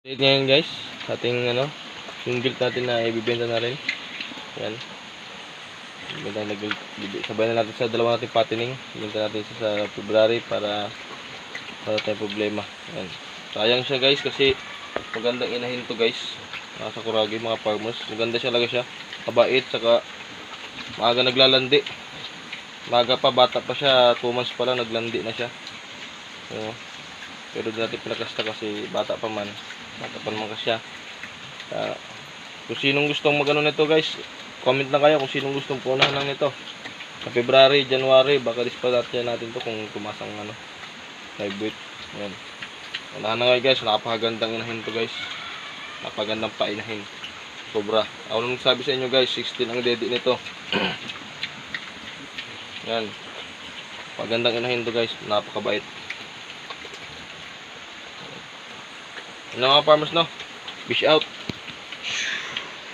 Ngayon guys, ating yung guilt natin na ibibenta na rin. Yan. Sabay na natin sa dalawa nating patining. Ibenta natin sa February para wala tayong problema. Yan. Sayang siya guys kasi magandang inahin to guys. Sa Kuragi mga farmers. Maganda siya talaga siya. Mabait saka maaga naglalandi. Maaga pa, bata pa siya, 2 months pa lang naglandi na siya. So, pero di natin pinakasta kasi bata pa man. Bata pa naman kasi siya. Kung sinong gustong magano nito guys, comment lang kayo kung sinong gustong punahan lang nito. Sa February, January, baka disparatya natin to kung tumasang live weight. Ayan. Unahan na nga guys, napakagandang inahin to guys. Napakagandang painahin. Sobra. Ako nung sabi sa inyo guys, 16 ang dedi nito. Yan. Pagandang inahin to guys, napakabait. Ano mga farmers no? Fish out.